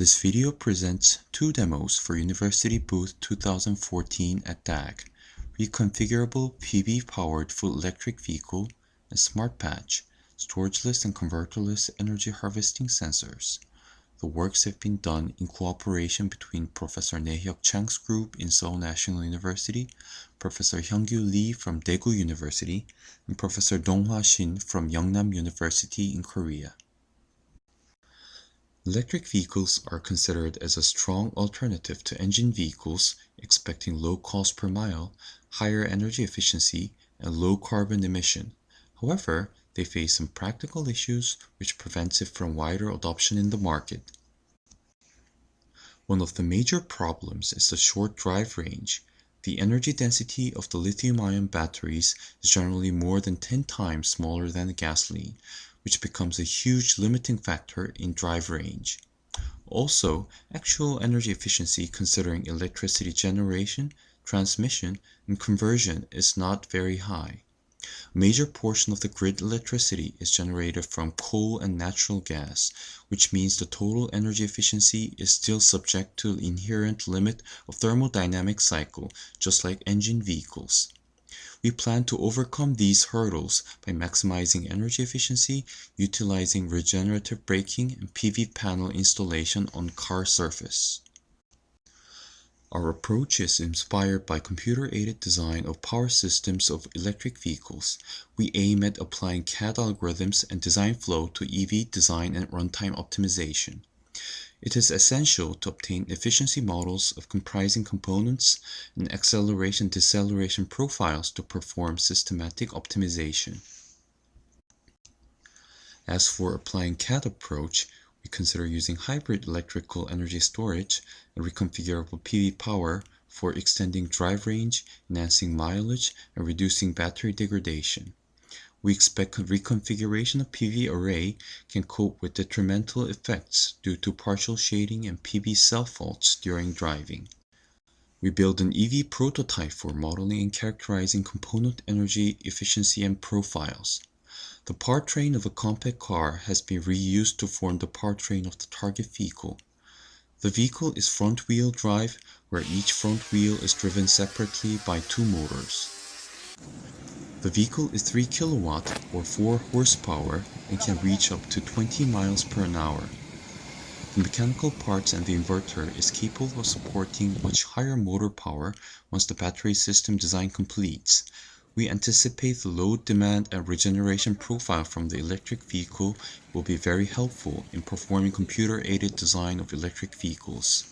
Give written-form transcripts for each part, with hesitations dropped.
This video presents two demos for University Booth 2014 at DAG, Reconfigurable PV-powered full electric vehicle and Smart Patch, storageless and converterless energy harvesting sensors. The works have been done in cooperation between Professor Naehyuk Chang's group in Seoul National University, Professor Hyungkyu Lee from Daegu University, and Professor Donghwa Shin from Yeongnam University in Korea. Electric vehicles are considered as a strong alternative to engine vehicles, expecting low cost per mile, higher energy efficiency, and low carbon emission. However, they face some practical issues which prevents it from wider adoption in the market. One of the major problems is the short drive range. The energy density of the lithium-ion batteries is generally more than 10 times smaller than gasoline, which becomes a huge limiting factor in drive range. Also, actual energy efficiency considering electricity generation, transmission, and conversion is not very high. A major portion of the grid electricity is generated from coal and natural gas, which means the total energy efficiency is still subject to the inherent limit of thermodynamic cycle, just like engine vehicles. We plan to overcome these hurdles by maximizing energy efficiency, utilizing regenerative braking and PV panel installation on car surface. Our approach is inspired by computer-aided design of power systems of electric vehicles. We aim at applying CAD algorithms and design flow to EV design and runtime optimization. It is essential to obtain efficiency models of comprising components and acceleration-deceleration profiles to perform systematic optimization. As for applying CAD approach, we consider using hybrid electrical energy storage and reconfigurable PV power for extending drive range, enhancing mileage, and reducing battery degradation. We expect reconfiguration of PV array can cope with detrimental effects due to partial shading and PV cell faults during driving. We build an EV prototype for modeling and characterizing component energy efficiency and profiles. The powertrain of a compact car has been reused to form the powertrain of the target vehicle. The vehicle is front-wheel drive, where each front wheel is driven separately by two motors. The vehicle is 3 kilowatt or 4 horsepower and can reach up to 20 miles per hour. The mechanical parts and the inverter is capable of supporting much higher motor power once the battery system design completes. We anticipate the load demand and regeneration profile from the electric vehicle will be very helpful in performing computer-aided design of electric vehicles.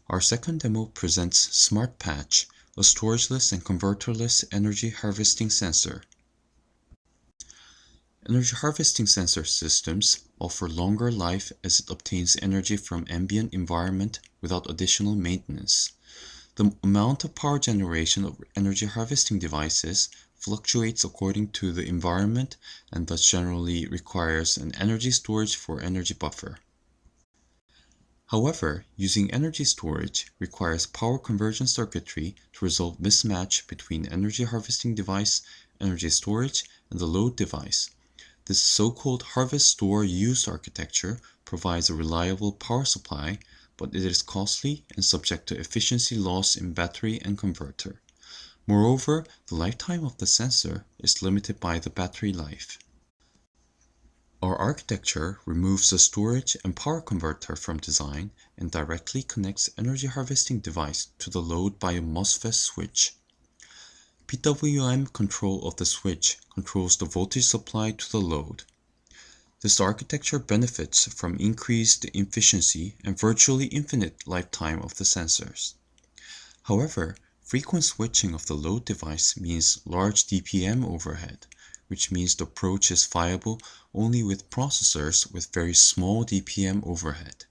Our second demo presents Smart Patch, a storageless and converterless energy harvesting sensor. Energy harvesting sensor systems offer longer life as it obtains energy from ambient environment without additional maintenance. The amount of power generation of energy harvesting devices fluctuates according to the environment and thus generally requires an energy storage for energy buffer. However, using energy storage requires power conversion circuitry to resolve mismatch between energy harvesting device, energy storage, and the load device. This so-called harvest store use architecture provides a reliable power supply, but it is costly and subject to efficiency loss in battery and converter. Moreover, the lifetime of the sensor is limited by the battery life. Our architecture removes the storage and power converter from design and directly connects energy harvesting device to the load by a MOSFET switch. PWM control of the switch controls the voltage supply to the load. This architecture benefits from increased efficiency and virtually infinite lifetime of the sensors. However, frequent switching of the load device means large DPM overhead, which means the approach is viable only with processors with very small DPM overhead.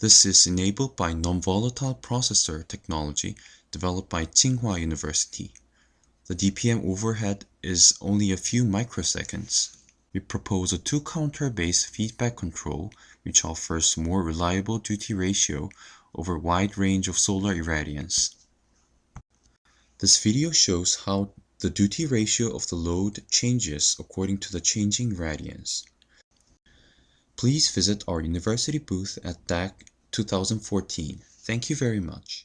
This is enabled by non-volatile processor technology developed by Tsinghua University. The DPM overhead is only a few microseconds. We propose a 2-counter-based feedback control which offers more reliable duty ratio over a wide range of solar irradiance. This video shows how the duty ratio of the load changes according to the changing irradiance. Please visit our university booth at DAC 2014. Thank you very much.